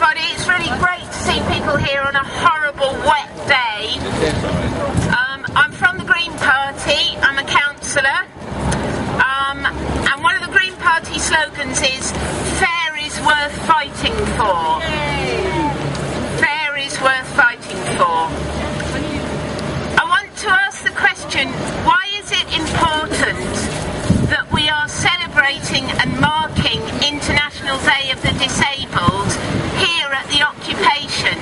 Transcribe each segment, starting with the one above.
everybody. It's really great to see people here on a horrible wet day. I'm from the Green Party. I'm a councillor. And one of the Green Party slogans is fair is worth fighting for. Fair is worth fighting for. I want to ask the question, why is it important that we are celebrating and marking International Day of the Disabled here at the occupation?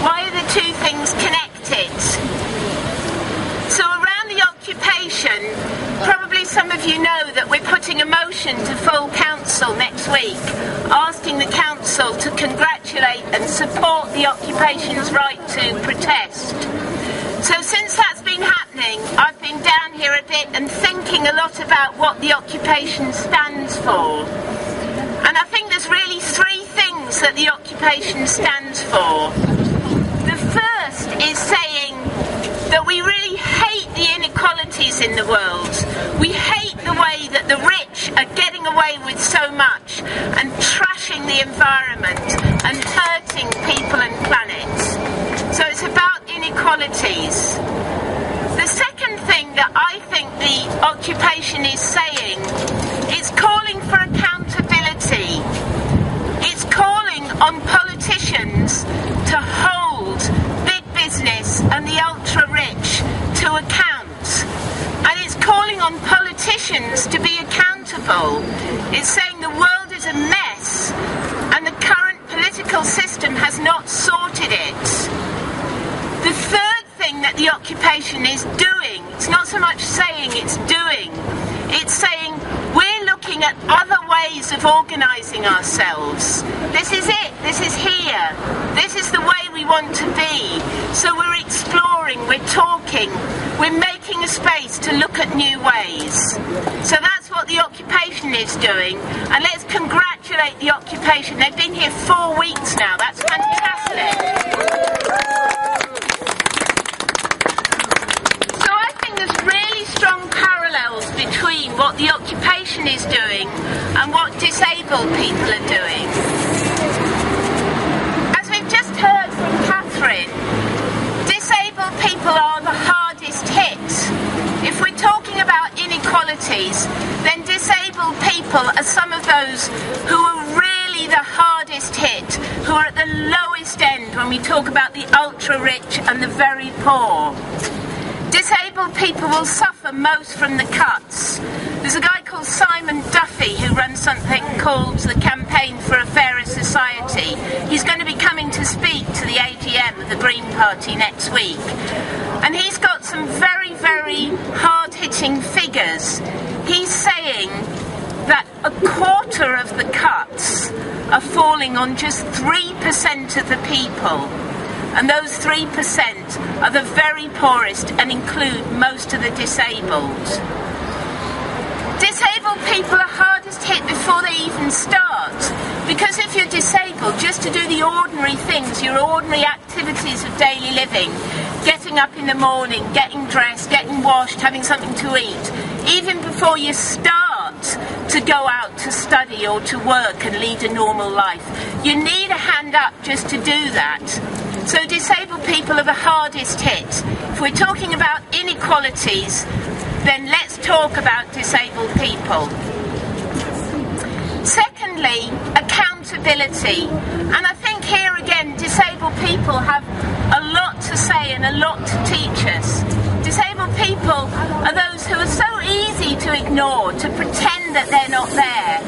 Why are the two things connected? So around the occupation, probably some of you know that we're putting a motion to full council next week, asking the council to congratulate and support the occupation's right to protest. So since that's been happening, I've been down here a bit and thinking a lot about what the occupation stands for. And I think there's really three things that the occupation stands for. The first is saying that we really hate the inequalities in the world. We hate the way that the rich are getting away with so much and trashing the environment and hurting people and planets. So it's about inequalities. The second thing that I think the occupation is saying, it's calling for accountability. It's calling on politicians to hold big business and the ultra-rich to account. And it's calling on politicians to be accountable. It's saying the world is a mess and the current political system has not sorted it. The third thing that the occupation is doing, it's not so much saying, it's doing. It's saying we're looking at other ways of organising ourselves. This is it, this is here, this is the way we want to be. So we're exploring, we're talking, we're making a space to look at new ways. So that's what the occupation is doing, and let's congratulate the occupation. They've been here 4 weeks now, that's fantastic. Strong parallels between what the occupation is doing and what disabled people are doing. As we've just heard from Catherine, disabled people are the hardest hit. If we're talking about inequalities, then disabled people are some of those who are really the hardest hit, who are at the lowest end when we talk about the ultra-rich and the very poor. Disabled people will suffer most from the cuts. There's a guy called Simon Duffy who runs something called the Campaign for a Fairer Society. He's going to be coming to speak to the AGM of the Green Party next week. And he's got some very, very hard-hitting figures. He's saying that a quarter of the cuts are falling on just 3% of the people. And those 3% are the very poorest and include most of the disabled. Disabled people are hardest hit before they even start. Because if you're disabled, just to do the ordinary things, your ordinary activities of daily living, getting up in the morning, getting dressed, getting washed, having something to eat, even before you start to go out to study or to work and lead a normal life, you need a hand up just to do that. So disabled people are the hardest hit. If we're talking about inequalities, then let's talk about disabled people. Secondly, accountability. And I think here again, disabled people have a lot to say and a lot to teach us. Disabled people are those who are so easy to ignore, to pretend that they're not there.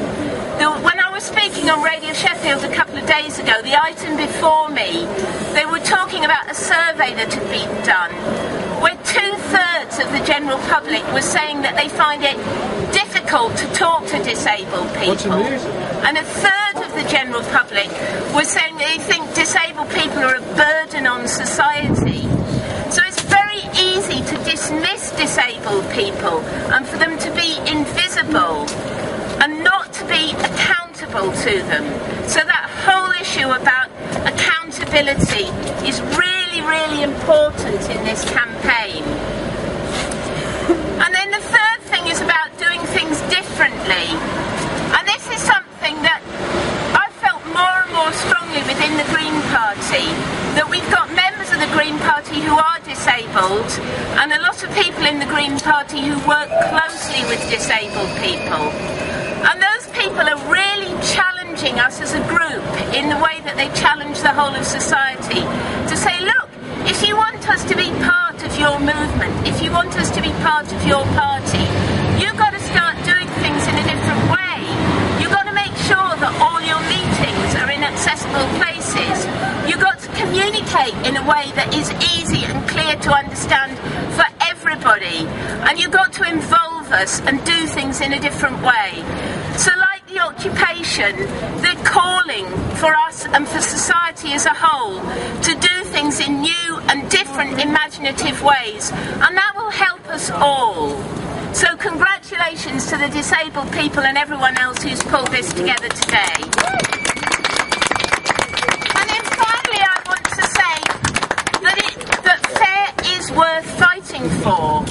When I was speaking on Radio Sheffield a couple of days ago, the item before me, they were talking about a survey that had been done, where 2/3 of the general public was saying that they find it difficult to talk to disabled people. And 1/3 of the general public was saying that they think disabled people are a burden on society. So it's very easy to dismiss disabled people and for them to be invisible and not to be accountable to them. So that whole issue about accountability is really, really important in this campaign. And then the third thing is about doing things differently. And this is something that I felt more and more strongly strongly within the Green Party that we've got members of the Green Party who are disabled and a lot of people in the Green Party who work closely with disabled people. And those people are really challenging us as a group in the way that they challenge the whole of society to say, look, if you want us to be part of your movement, if you want us to be part of your party, you've got to start doing things in a different way. You've got to make sure that all your meetings are in accessible places. You've got to communicate in a way that is easy and clear to understand for everybody. And you've got to involve us and do things in a different way. So like the occupation, they're calling for us and for society as a whole to do things in new and different imaginative ways, and that will help us all. So congratulations to the disabled people and everyone else who's pulled this together today. And then finally I want to say that fair is worth fighting for.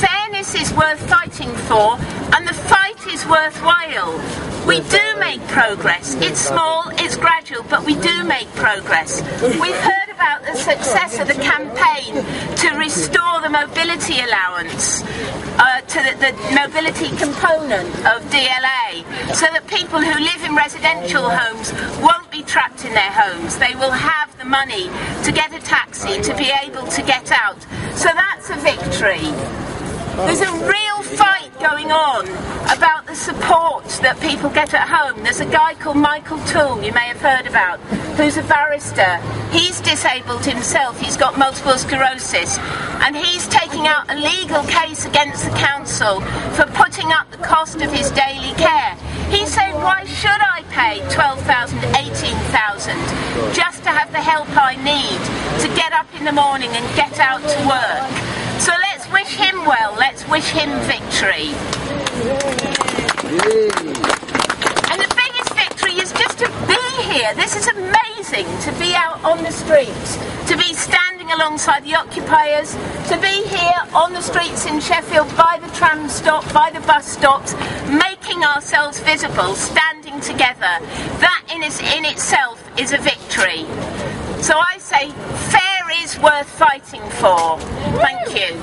Fairness is worth fighting for, and the fight is worthwhile. We do make progress. It's small, it's gradual, but we do make progress. We've heard about the success of the campaign to restore the mobility allowance, to the mobility component of DLA, so that people who live in residential homes won't be trapped in their homes. They will have the money to get a taxi, to be able to get out. So that's a victory. There's a real fight going on about the support that people get at home. There's a guy called Michael Toole, you may have heard about, who's a barrister. He's disabled himself, he's got multiple sclerosis, and he's taking out a legal case against the council for putting up the cost of his daily care. He's saying, why should I pay $12,000, $18,000 just to have the help I need to get up in the morning and get out to work? So let's wish him well, let's wish him victory. And the biggest victory is just to be here. This is amazing, to be out on the streets, to be standing alongside the occupiers, to be here on the streets in Sheffield, by the tram stop, by the bus stops, making ourselves visible, standing together. That in itself is a victory. So I say, fair is worth fighting for. Thank you.